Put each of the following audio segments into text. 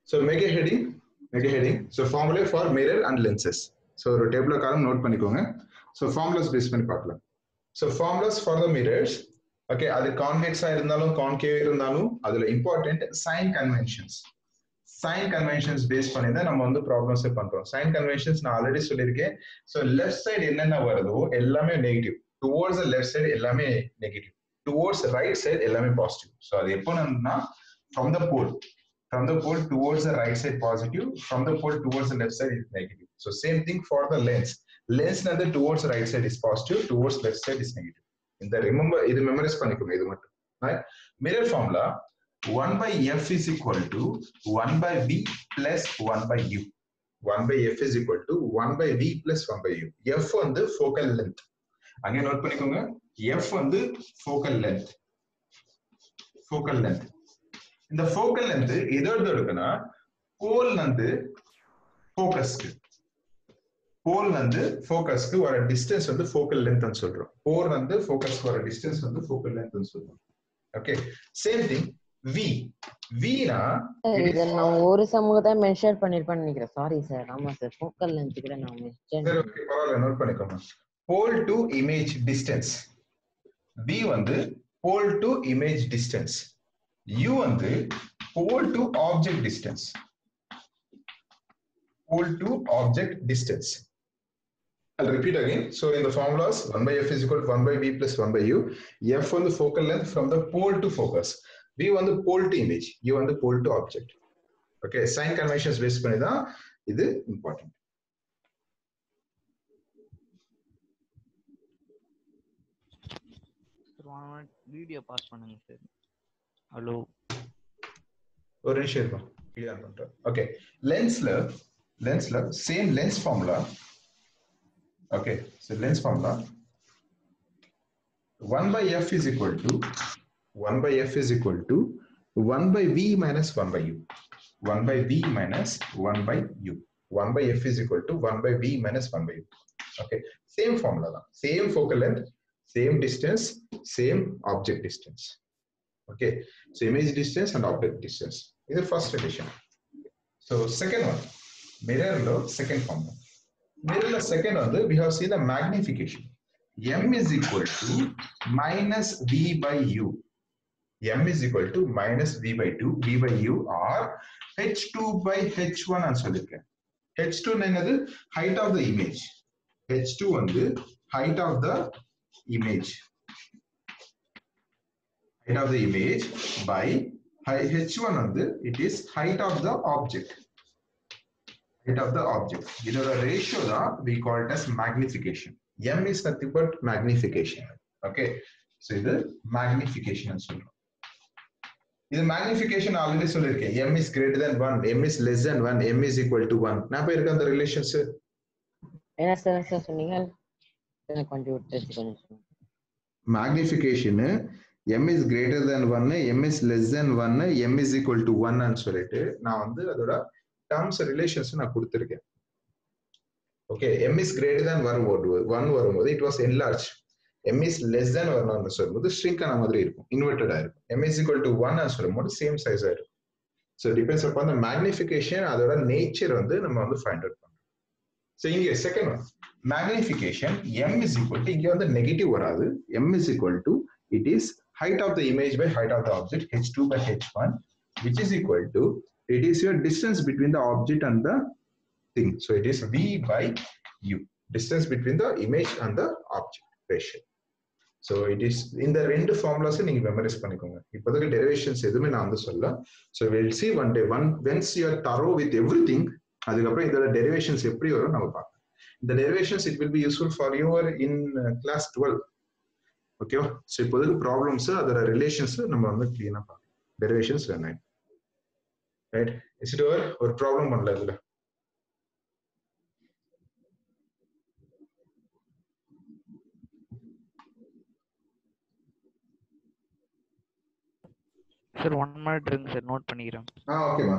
So make a heading. So formula for mirror and lenses. So ஒரு table காலம் note பண்ணிக்கோங்க. So formulas base பண்ணி பார்க்கலாம். So formulas for the mirrors. Okay, அது கான்வெக்ஸா இருந்தாலும் concave இருந்தாலும் அதுல important sign conventions. Sign conventions base பண்ணி தான் நம்ம வந்து ப்ராப்ளம்ஸே பண்றோம். சைன் கன்வென்ஷன்ஸ் நான் ஆல்ரெடி சொல்லியிருக்கேன். ஸோ லெஃப்ட் சைடு என்னென்ன வருதோ எல்லாமே நெகட்டிவ். டுவோர்ட்ஸ் லெஃப்ட் சைடு எல்லாமே நெகட்டிவ். டுவோர்ட்ஸ் ரைட் சைடு எல்லாமே பாசிட்டிவ். ஸோ அது எப்போனா from the pole towards the right side positive, from the pole towards the left side is negative. So same thing for the lens. Lens nadu towards the right side is positive, towards left side is negative. In the remember idu memorize பண்ணிக்கோங்க இது மட்டும். Right? Mirror formula 1 by f is equal to 1 by v plus 1 by u. 1 by f is equal to 1 by v plus 1 by u. F வந்து focal length. அங்க note பண்ணிக்கோங்க. F வந்து focal length. Focal length. இந்த focal length எதோட இருக்குன்னா போல் வந்து ஃபோக்கஸ்க்கு வர distance வந்து ஃபோக்கல் லென்த்னு சொல்றோம். போல் வந்து ஃபோக்கஸ்க்கு வர டிஸ்டன்ஸ் வந்து ஃபோக்கல் லென்த்னு சொல்றோம். ஓகே, சேம் திங் v னா இத நான் ஒரு சமூகத்தை மென்ஷன் பண்ணிருப்பேன்னு நினைக்கிறேன். Sorry sir. ஆமா சார், ஃபோக்கல் லென்த் கூட நான் மென்ஷன். சரி, ஓகே, பரவாயில்லை, நோட் பண்ணிக்கோங்க. போல் டு இமேஜ் டிஸ்டன்ஸ். v வந்து போல் டு இமேஜ் டிஸ்டன்ஸ். u வந்து pole to object distance. Pole to object distance. I'll repeat again. So in the formulas, 1 by f is equal to 1 by v plus 1 by u. F on the focal length from the pole to focus. V on the pole to image. U on the pole to object. Okay, sign conventions based பண்ணி தான் இது important. Video pause பண்ணுங்க sir. Hello, ஒரு நிமிஷம் இருக்கும், clear பண்றேன். Okay, லென்ஸ்ல same lens formula. Okay, so lens formula 1 by f is equal to 1 by f is equal to 1 by v minus 1 by u. 1 by v minus 1 by u. 1 by f is equal to 1 by v minus 1 by u. Okay, same formula தான். Same focal length, same distance, same object distance. Okay, so image distance and object distance. This is first edition. So second one, mirror law second formula. Mirror law second one, we have seen the magnification. M is equal to minus v by u. M is equal to minus v by 2, v by u, or h2 by h1 and சொல்லிருக்கேன். h2 என்னது? Height of the image. h2 வந்து height of the image. Height of the image by h1 வந்து it is height of the object. Height of the object. இதோட ratio தான் we call it as magnification. M is nothing but magnification. Okay, so இது magnification னு சொல்றோம். இது magnification already சொல்லிருக்கேன். M is greater than 1, M is less than 1, M is equal to 1. நான் போய் இருக்க அந்த ரிலேஷன்ஸ் என்ன சார் சொன்னீங்க? எனக்கு கொஞ்சம் தெரிஞ்சுக்கணும். magnification m is greater than 1, m is less than 1, m is equal to 1 ன்னு சொல்லிட்டு நான் வந்து அதோட டர்ம்ஸ் ரிலேஷன்ஸ் நான் கொடுத்திருக்கேன். Okay, m is greater than 1 வரும்போது it was enlarged. m is less than 1 ன்னு சொல்லும்போது shrink ஆன மாதிரி இருக்கும், inverted ஆயிருக்கும். m is equal to 1 ன்னு சொல்லும்போது சேம் சைஸ் ஆயிருக்கும். so depends upon the magnification, அதோட நேச்சர் வந்து நம்ம வந்து ஃபைண்ட் அவுட் பண்றோம். so இங்க second one magnification, m is equal to, இங்க வந்து நெகட்டிவ் வராது, m is equal to it is height of the image by height of the object, h2 by h1, which is equal to, it is your distance between the object and the thing. So it is v by u, distance between the image and the object ratio. So it is in the ரெண்டு formulas நீங்க memorise பண்ணிக்கோங்க. இப்போதைக்கு derivations எதுவுமே நான் வந்து சொல்ல. So we'll see one day, once you are thorough with everything, அதுக்கப்புறம் இதோட டெரிவேஷன்ஸ் எப்படி வரும் நம்ம பார்க்கலாம். இந்த derivations it will be useful for you in class 12. ஓகேவா? ஸோ இப்போதைக்கு ப்ராப்ளம்ஸ் அதோட ரிலேஷன்ஸ் நம்ம வந்து கிளீனா பார்க்கலாம். டெரிவேஷன்ஸ் வேணும். Right, is it over? ஒரு ப்ராப்ளம் பண்ணல இதுல. சார் 1 மினிட் இருங்க சார், நோட் பண்ணிக்கிறேன். ஓகேமா.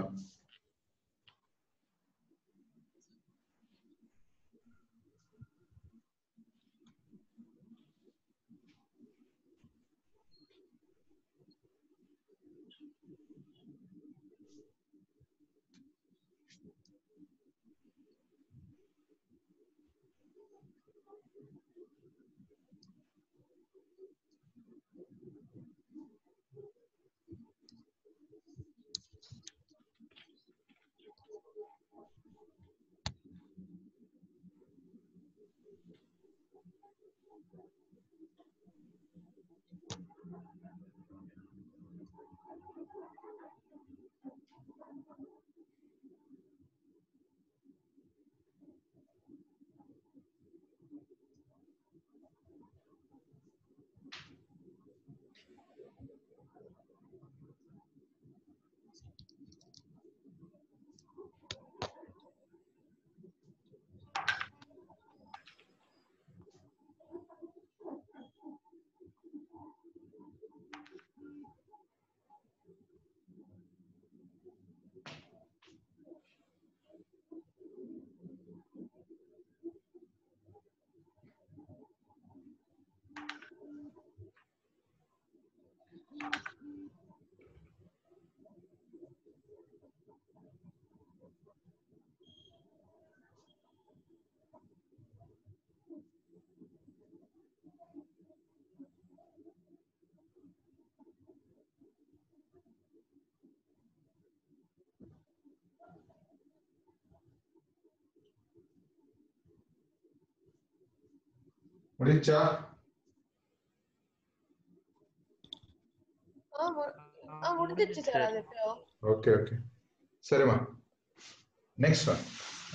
முடிச்சா முடிஞ்சிருச்சு சார் அது ஓகே ஓகே சரிம்மா நெக்ஸ்ட் ஒன்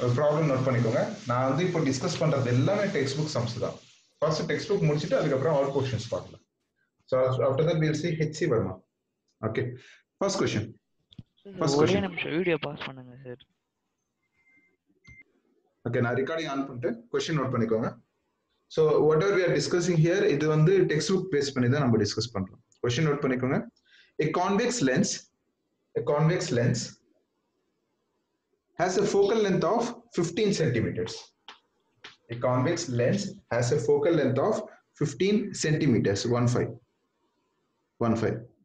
ஒரு ப்ராப்ளம் நோட் பண்ணிக்கோங்க நான் வந்து இப்போ டிஸ்கஸ் பண்றது எல்லாமே டெக்ஸ்ட் புக் சம்ஸ் தான் ஃபர்ஸ்ட் டெக்ஸ்ட் புக் முடிச்சிட்டு அதுக்கப்புறம் ஆல் क्वेश्चंस பார்க்கலாம் so after that we'll see HC Varma okay first question ஒரே நிமிஷம் வீடியோ பாஸ் பண்ணுங்க சார் ஓகே நான் ரெக்கார்டிங் ஆன் பண்ணிட்டு क्वेश्चन நோட் பண்ணிக்கோங்க so what ever we are discussing here இது வந்து டெக்ஸ்ட் புக் பேஸ் பண்ணி தான் நம்ம டிஸ்கஸ் பண்றோம் क्वेश्चन நோட் பண்ணிக்கோங்க a convex lens has a focal length of 15 centimeters. A convex lens has a focal length of 15 centimeters. 15.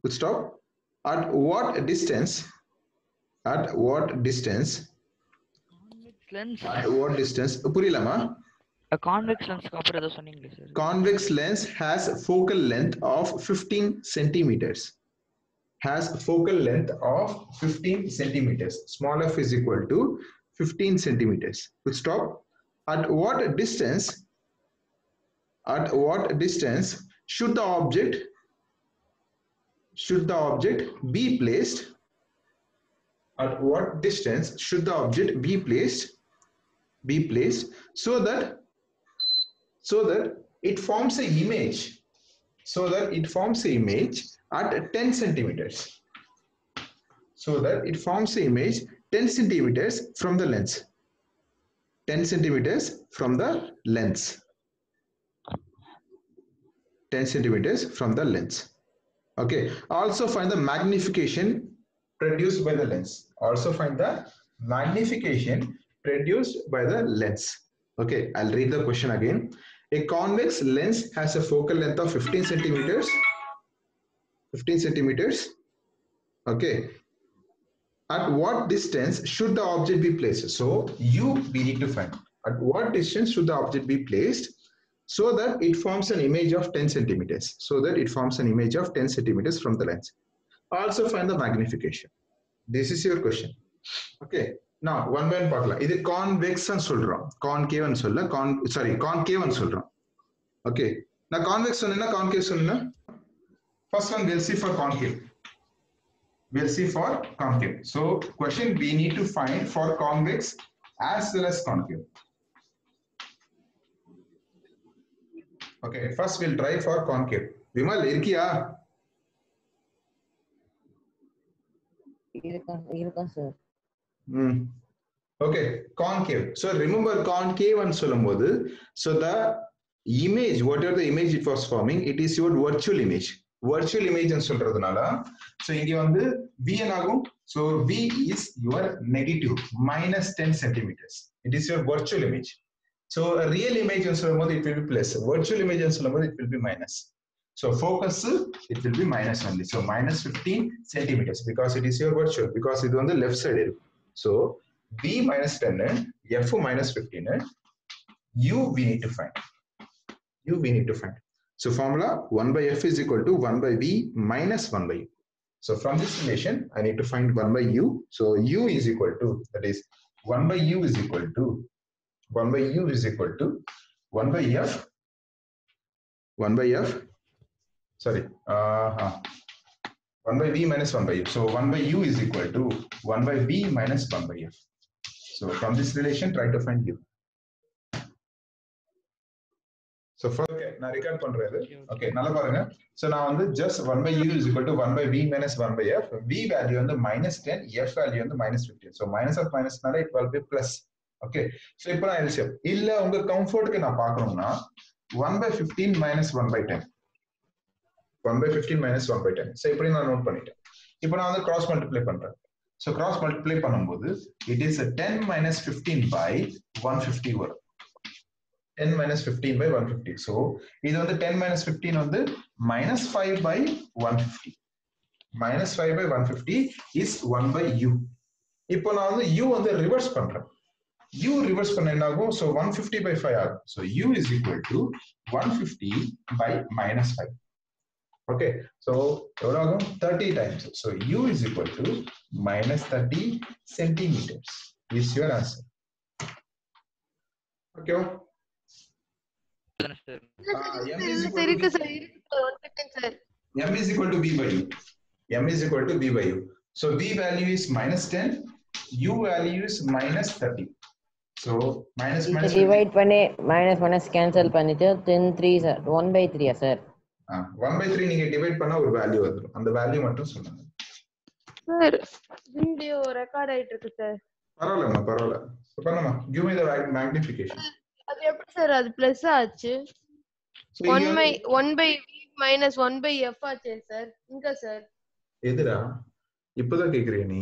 Good stop. At what distance? convex lens புரியலமா? a convex lens அப்புறம் ஏதோ சொன்னீங்களே sir Convex lens has a focal length of 15 centimeters. Has focal length of 15 centimeters. Small f is equal to 15 centimeters. Full stop. At what distance should the object be placed? At what distance should the object be placed so that it forms an image? So that it forms an image at 10 centimeters. So that it forms an image 10 centimeters from the lens. 10 centimeters from the lens. 10 centimeters from the lens. Okay. Also find the magnification produced by the lens. Also find the magnification produced by the lens. Okay. I'll read the question again. A convex lens has a focal length of 15 centimeters. 15 centimeters. Okay. At what distance should the object be placed? So we need to find. At what distance should the object be placed so that it forms an image of 10 centimeters? So that it forms an image of 10 centimeters from the lens. Also find the magnification. This is your question. Okay. Now one by one பார்க்கலாம். இது convex ன்னு சொல்றோம். concave ன்னு சொல்ல concave ன்னு சொல்றோம். Okay. நான் convex சொன்னேன்னா concave சொன்னேன்னா first one we'll see for concave. So question we need to find for convex as well as concave. Okay, first we'll try for concave. Vimal இருக்கியா? இருக்கா sir. Okay, concave. So remember concave and சொல்லும்போது so the image, whatever the image it was forming, it is your virtual image. Virtual image ன்னு சொல்றதுனால so இங்க வந்து V ஆகும். So V is your negative minus 10 centimeters. It is your virtual image. So a real image ன்னு சொல்லும்போது it will be plus. Virtual image ன்னு சொல்லும்போது it will be minus. So focus it will be minus only. So minus 15 centimeters because it is your virtual, because இது வந்து left side இருக்கும். So V minus 10, F minus 15, U we need to find. So formula 1 by f is equal to 1 by v minus 1 by u. So from this relation, I need to find 1 by u. So u is equal to, that is 1 by u is equal to 1 by u is equal to 1 by f 1 by f, sorry, 1 by v minus 1 by u. So 1 by u is equal to 1 by v minus 1 by f. So from this relation, try to find u. So first, நான் record பண்றது. Okay, நல்லா பாருங்க. So நான் வந்து just 1 by u is equal to 1 by v minus 1 by f. V value வந்து -10, f value வந்து -15. So minus of minus நால it will be plus. Okay. So இப்போ நான் LCM இல்ல உங்க கம்ஃபர்ட்க்கு நான் பார்க்கணும்னா 1 by 15 minus 1 by 10. 1 by 15 minus 1 by 10. So இப்படி நான் நோட் பண்ணிட்டேன். இப்போ நான் வந்து cross multiply பண்றேன். So cross multiply பண்ணும்போது it is a 10 minus 15 by 150 வரும். 10 minus 15 by 150. So, இது வந்து 10 minus 15 வந்து minus 5 by 150. Minus 5 by 150 is 1 by u. இப்போ நான் வந்து u வந்து reverse பண்றேன். u reverse பண்ண என்ன ஆகும்? So, 150 by 5 ஆகும். So, u is equal to 150 by minus 5. Okay. So, எவ்வளவு ஆகும்? 30 times. So, u is equal to minus 30 centimeters. Is your answer. Okay. M is equal to b by u. M is equal to b by u. So b value is minus 10, u value is minus 30. So minus minus divide பண்ணி minus cancel பண்ணிட்டு 10 3 sir 1 by 3 sir. 1 by 3 நீங்க divide பண்ணா ஒரு value வந்துரும். அந்த value மட்டும் சொல்லுங்க. Sir video record ஆயிட்டு இருக்கு சார். பரவாயில்ல. பண்ணமா. Give me the magnification. அது எப்படி சார் அது பிளஸ் ஆச்சு? 1 by v minus 1 by f ஆச்சு சார். இங்க சார். எதுடா? இப்போதான் கேக்குறியா நீ?